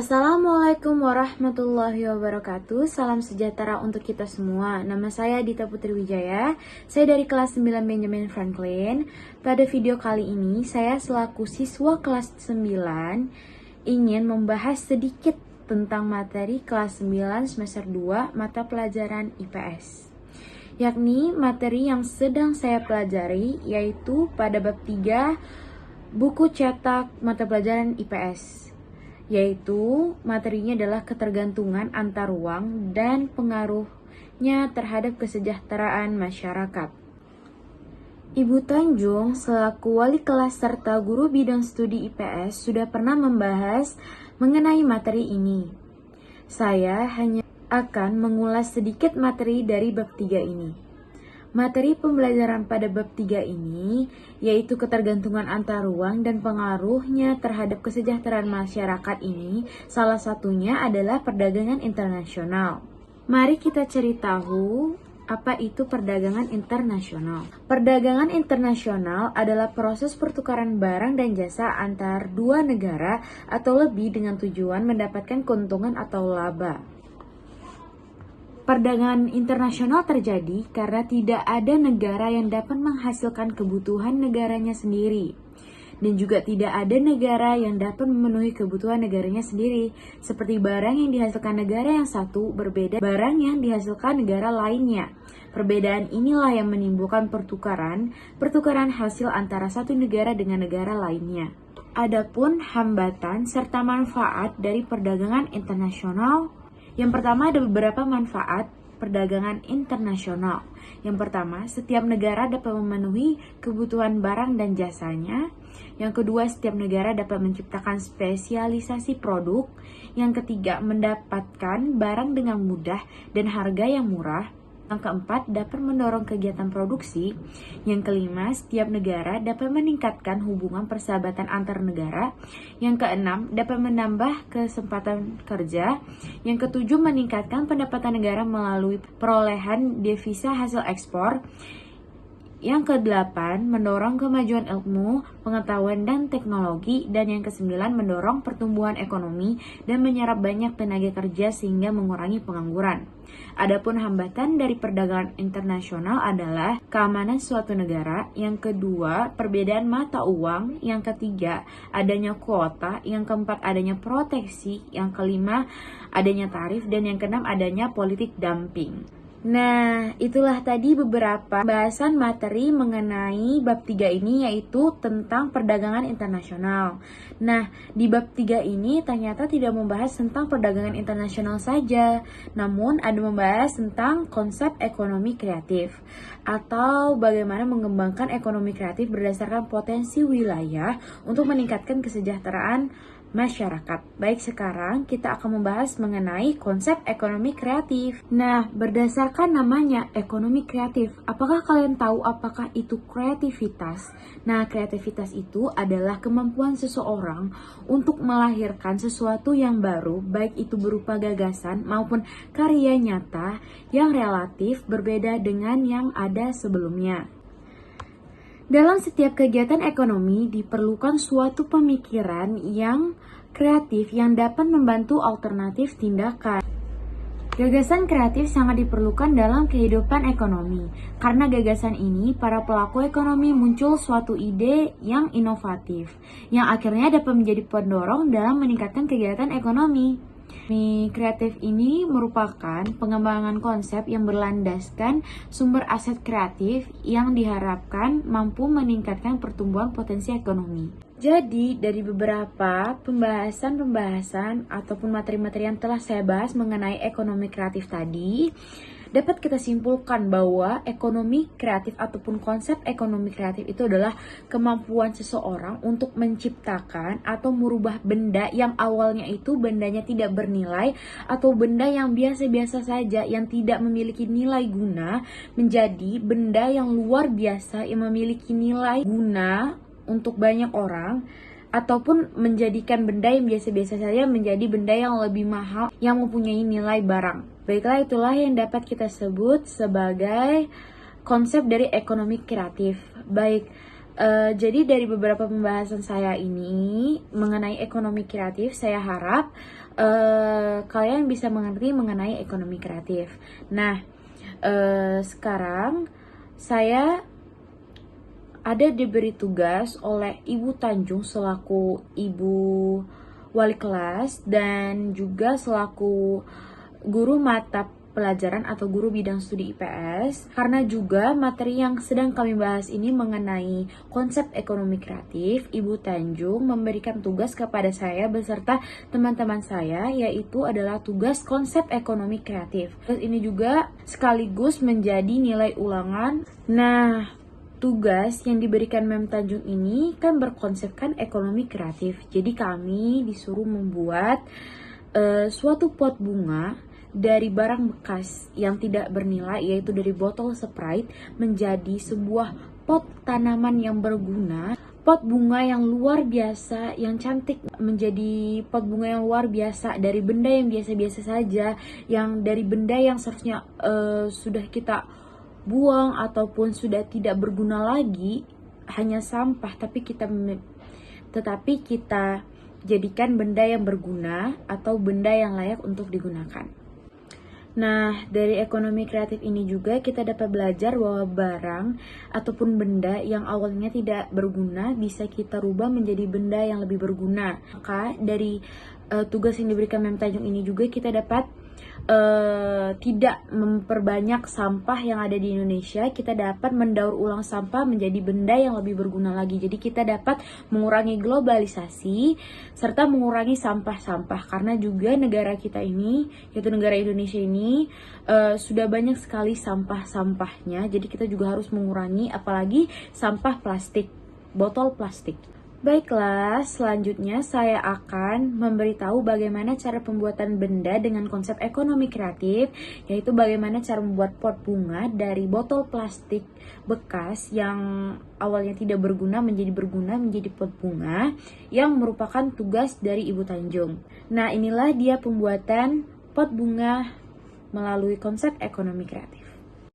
Assalamualaikum warahmatullahi wabarakatuh. Salam sejahtera untuk kita semua. Nama saya Dita Putri Wijaya. Saya dari kelas 9 Benjamin Franklin. Pada video kali ini, saya selaku siswa kelas 9 ingin membahas sedikit tentang materi kelas 9 semester 2 mata pelajaran IPS. Yakni materi yang sedang saya pelajari yaitu pada bab 3 buku cetak mata pelajaran IPS. Yaitu materinya adalah ketergantungan antar uang dan pengaruhnya terhadap kesejahteraan masyarakat. Ibu Tanjung selaku wali kelas serta guru bidang studi IPS sudah pernah membahas mengenai materi ini. Saya hanya akan mengulas sedikit materi dari bab 3 ini. Materi pembelajaran pada bab 3 ini yaitu ketergantungan antar uang dan pengaruhnya terhadap kesejahteraan masyarakat ini salah satunya adalah perdagangan internasional. Mari kita cari tahu apa itu perdagangan internasional. Perdagangan internasional adalah proses pertukaran barang dan jasa antar dua negara atau lebih dengan tujuan mendapatkan keuntungan atau laba. Perdagangan internasional terjadi karena tidak ada negara yang dapat menghasilkan kebutuhan negaranya sendiri. Dan juga tidak ada negara yang dapat memenuhi kebutuhan negaranya sendiri. Seperti barang yang dihasilkan negara yang satu berbeda barang yang dihasilkan negara lainnya. Perbedaan inilah yang menimbulkan pertukaran hasil antara satu negara dengan negara lainnya. Adapun hambatan serta manfaat dari perdagangan internasional. Yang pertama, ada beberapa manfaat perdagangan internasional. Yang pertama, setiap negara dapat memenuhi kebutuhan barang dan jasanya. Yang kedua, setiap negara dapat menciptakan spesialisasi produk. Yang ketiga, mendapatkan barang dengan mudah dan harga yang murah. Yang keempat, dapat mendorong kegiatan produksi. Yang kelima, setiap negara dapat meningkatkan hubungan persahabatan antar negara. Yang keenam, dapat menambah kesempatan kerja. Yang ketujuh, meningkatkan pendapatan negara melalui perolehan devisa hasil ekspor. Yang kedelapan, mendorong kemajuan ilmu, pengetahuan, dan teknologi. Dan yang kesembilan, mendorong pertumbuhan ekonomi dan menyerap banyak tenaga kerja sehingga mengurangi pengangguran. Adapun hambatan dari perdagangan internasional adalah keamanan suatu negara. Yang kedua, perbedaan mata uang. Yang ketiga, adanya kuota. Yang keempat, adanya proteksi. Yang kelima, adanya tarif. Dan yang keenam, adanya politik dumping. Nah, itulah tadi beberapa bahasan materi mengenai bab 3 ini yaitu tentang perdagangan internasional. Nah, di bab 3 ini ternyata tidak membahas tentang perdagangan internasional saja, namun ada membahas tentang konsep ekonomi kreatif atau bagaimana mengembangkan ekonomi kreatif berdasarkan potensi wilayah untuk meningkatkan kesejahteraan masyarakat. Baik, sekarang kita akan membahas mengenai konsep ekonomi kreatif. Nah, berdasarkan namanya ekonomi kreatif, apakah kalian tahu apakah itu kreativitas? Nah, kreativitas itu adalah kemampuan seseorang untuk melahirkan sesuatu yang baru, baik itu berupa gagasan maupun karya nyata yang relatif berbeda dengan yang ada sebelumnya. Dalam setiap kegiatan ekonomi diperlukan suatu pemikiran yang kreatif yang dapat membantu alternatif tindakan. Gagasan kreatif sangat diperlukan dalam kehidupan ekonomi. Karena gagasan ini, para pelaku ekonomi muncul suatu ide yang inovatif, yang akhirnya dapat menjadi pendorong dalam meningkatkan kegiatan ekonomi. Ekonomi kreatif ini merupakan pengembangan konsep yang berlandaskan sumber aset kreatif yang diharapkan mampu meningkatkan pertumbuhan potensi ekonomi. Jadi, dari beberapa pembahasan ataupun materi-materi yang telah saya bahas mengenai ekonomi kreatif tadi, dapat kita simpulkan bahwa ekonomi kreatif ataupun konsep ekonomi kreatif itu adalah kemampuan seseorang untuk menciptakan atau merubah benda yang awalnya itu bendanya tidak bernilai atau benda yang biasa-biasa saja yang tidak memiliki nilai guna menjadi benda yang luar biasa yang memiliki nilai guna untuk banyak orang, ataupun menjadikan benda yang biasa-biasa saja menjadi benda yang lebih mahal yang mempunyai nilai barang. Baiklah, itulah yang dapat kita sebut sebagai konsep dari ekonomi kreatif. Baik, jadi dari beberapa pembahasan saya ini mengenai ekonomi kreatif, saya harap kalian bisa mengerti mengenai ekonomi kreatif. Nah, sekarang saya ada diberi tugas oleh Ibu Tanjung selaku Ibu Wali kelas dan juga selaku guru mata pelajaran atau guru bidang studi IPS, karena juga materi yang sedang kami bahas ini mengenai konsep ekonomi kreatif. Ibu Tanjung memberikan tugas kepada saya beserta teman-teman saya, yaitu adalah tugas konsep ekonomi kreatif. Tugas ini juga sekaligus menjadi nilai ulangan. Nah, tugas yang diberikan Mem Tanjung ini kan berkonsepkan ekonomi kreatif. Jadi kami disuruh membuat suatu pot bunga dari barang bekas yang tidak bernilai, yaitu dari botol Sprite, menjadi sebuah pot tanaman yang berguna. Pot bunga yang luar biasa, yang cantik, menjadi pot bunga yang luar biasa dari benda yang biasa-biasa saja, yang dari benda yang seharusnya sudah kita buang ataupun sudah tidak berguna lagi, hanya sampah, tetapi kita jadikan benda yang berguna atau benda yang layak untuk digunakan. Nah, dari ekonomi kreatif ini juga kita dapat belajar bahwa barang ataupun benda yang awalnya tidak berguna bisa kita rubah menjadi benda yang lebih berguna. Maka dari tugas yang diberikan Mem Tanjung ini juga kita dapat tidak memperbanyak sampah yang ada di Indonesia. Kita dapat mendaur ulang sampah menjadi benda yang lebih berguna lagi. Jadi kita dapat mengurangi globalisasi serta mengurangi sampah-sampah, karena juga negara kita ini, yaitu negara Indonesia ini, sudah banyak sekali sampah-sampahnya. Jadi kita juga harus mengurangi, apalagi sampah plastik, botol plastik. Baiklah, selanjutnya saya akan memberitahu bagaimana cara pembuatan benda dengan konsep ekonomi kreatif, yaitu bagaimana cara membuat pot bunga dari botol plastik bekas yang awalnya tidak berguna menjadi pot bunga, yang merupakan tugas dari Ibu Tanjung. Nah, inilah dia pembuatan pot bunga melalui konsep ekonomi kreatif.